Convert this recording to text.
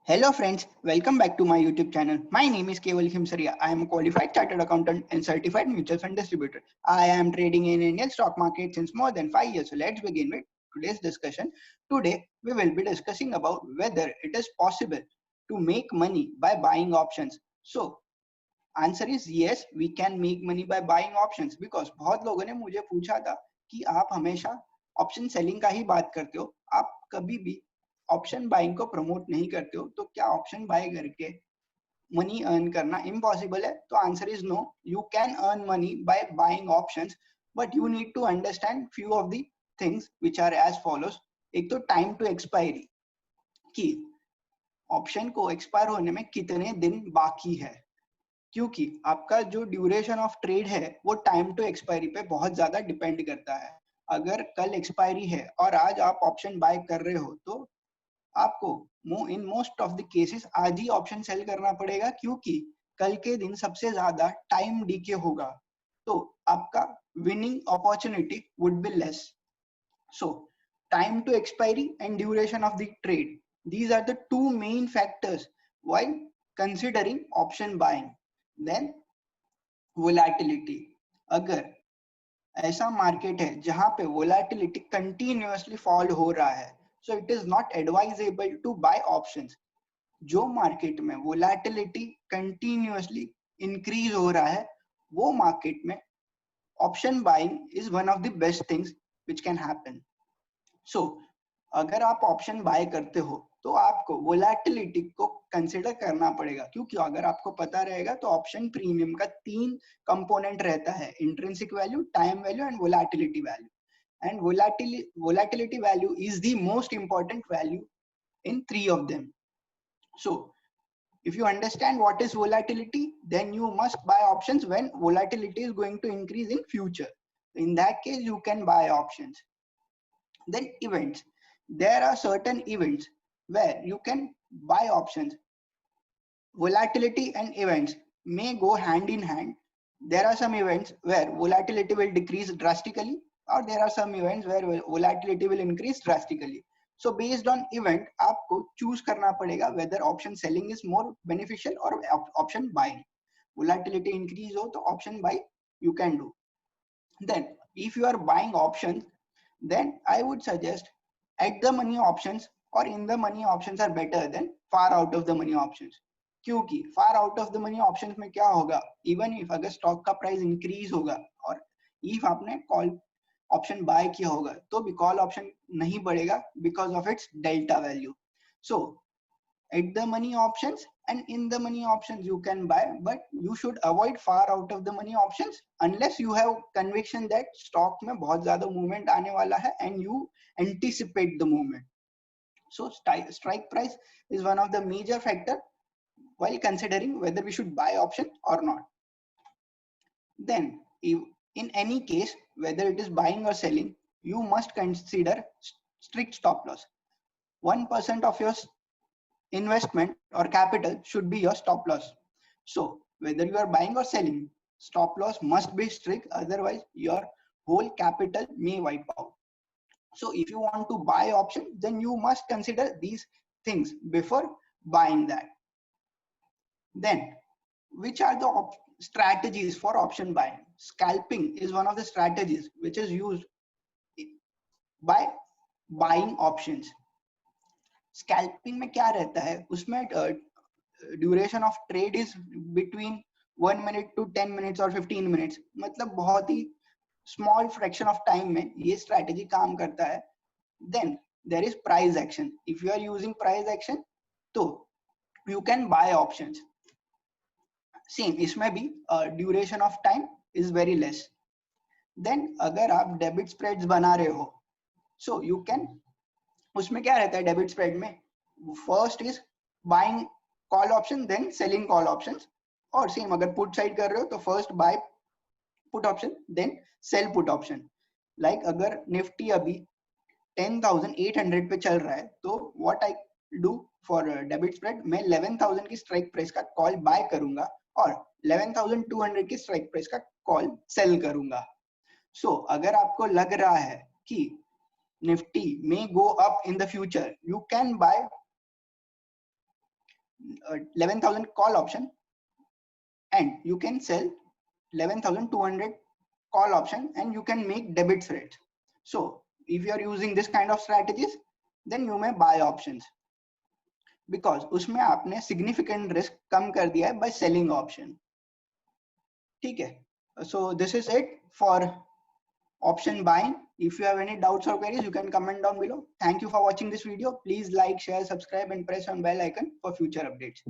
Hello friends, welcome back to my YouTube channel. My name is Keval Khimsaria. I am a qualified chartered accountant and certified mutual fund distributor. I am trading in Indian stock market since more than 5 years. So let's begin with today's discussion. Today we will be discussing about whether it is possible to make money by buying options. So answer is yes, we can make money by buying options because बहुत लोगों ने मुझे पूछा था कि आप हमेशा option selling का ही बात करते हो, आप कभी भी ऑप्शन बाइंग को प्रमोट नहीं करते हो, तो क्या ऑप्शन बाय करके मनी अर्न करना इम्पॉसिबल है? तो answer is no, you can earn money by buying options, but you need to understand few of the things which are as follows. एक तो टाइम टू एक्सपायरी, कि option को expire होने में कितने दिन बाकी है, क्योंकि आपका जो ड्यूरेशन ऑफ ट्रेड है वो टाइम टू एक्सपायरी पे बहुत ज्यादा डिपेंड करता है. अगर कल एक्सपायरी है और आज आप ऑप्शन बाय कर रहे हो तो आपको in most of the cases आज ही ऑप्शन सेल करना पड़ेगा, क्योंकि कल के दिन सबसे ज्यादा टाइम डीके होगा, तो आपका winning opportunity would be less. So time to expiry and duration of the trade, these are the two main factors while considering option buying. Then volatility, अगर ऐसा मार्केट है जहां पे वोलेटिलिटी कंटिन्यूअसली फॉल हो रहा है, so it is not advisable to buy options. जो market में वोलेटिलिटी कंटिन्यूअसली इंक्रीज हो रहा है, वो मार्केट में option buying is one of the best things which can happen. So अगर आप ऑप्शन बाय करते हो तो आपको वोलेटिलिटी को कंसिडर करना पड़ेगा, क्योंकि अगर आपको पता रहेगा तो ऑप्शन प्रीमियम का 3 कंपोनेंट रहता है: intrinsic value, time value and volatility value. And volatility value is the most important value in 3 of them. So if you understand what is volatility, then you must buy options when volatility is going to increase in future. In that case you can buy options. Then events, there are certain events where you can buy options. Volatility and events may go hand in hand. There are some events where volatility will decrease drastically, or there are some events where volatility will increase drastically. So based on event आपको choose करना पड़ेगा whether option selling is more beneficial or option buying. Volatility increase हो तो option buy you can do. Then if you are buying options, then I would suggest at the money options or in the money options are better than far out of the money options. क्योंकि far out of the money options में क्या होगा, even if अगर stock का price increase होगा और if आपने call option buy किया होगा तो भी call option नहीं बढ़ेगा because of its delta value. So at the money options and in the money options you can buy, but you should avoid far out of the money options unless you have conviction that stock में बहुत ज़्यादा movement आने वाला है and you anticipate the movement. So strike price is one of the major factor while considering whether we should buy option or not. Then in any case, whether it is buying or selling, you must consider strict stop loss. 1% of your investment or capital should be your stop loss. So whether you are buying or selling, stop loss must be strict, otherwise your whole capital may wipe out. So if you want to buy option, then you must consider these things before buying that. Then which are the strategies for option buying? Scalping is one of the strategies which is used by buying options. Scalping में क्या रहता है, उसमें duration of trade is between 1 minute to 10 minutes और 15 minutes, मतलब बहुत ही small fraction of time में ये स्ट्रैटेजी काम करता है. Then there is price action. If you are using price action तो you can buy options. Same इसमें भी duration of time is very less. Then अगर आप डेबिट स्प्रेड्स बना रहे हो, सो यू कैन, उसमें क्या रहता है डेबिट स्प्रेड में, first is buying call option then selling call options, और सेम अगर पुट साइड कर रहे हो तो first buy put option then sell put option. Like अगर निफ्टी अभी 10,800 पे चल रहा है तो what I do for debit spread, मैं 11,000 की स्ट्राइक प्राइस का कॉल बाय करूंगा और 11,200 की स्ट्राइक प्राइस का कॉल सेल करूंगा. सो अगर आपको लग रहा है कि Nifty may go up in the future, you can buy 11,000 call option, and you can sell 11,200 call option, and you can make debit rates. So if you are using this kind of strategies, then you may buy options, because उसमें आपने significant risk कम कर दिया है by selling option. ठीक है? So this is it for option buying. If you have any doubts or queries, you can comment down below. Thank you for watching this video. Please like, share, subscribe, and press on bell icon for future updates.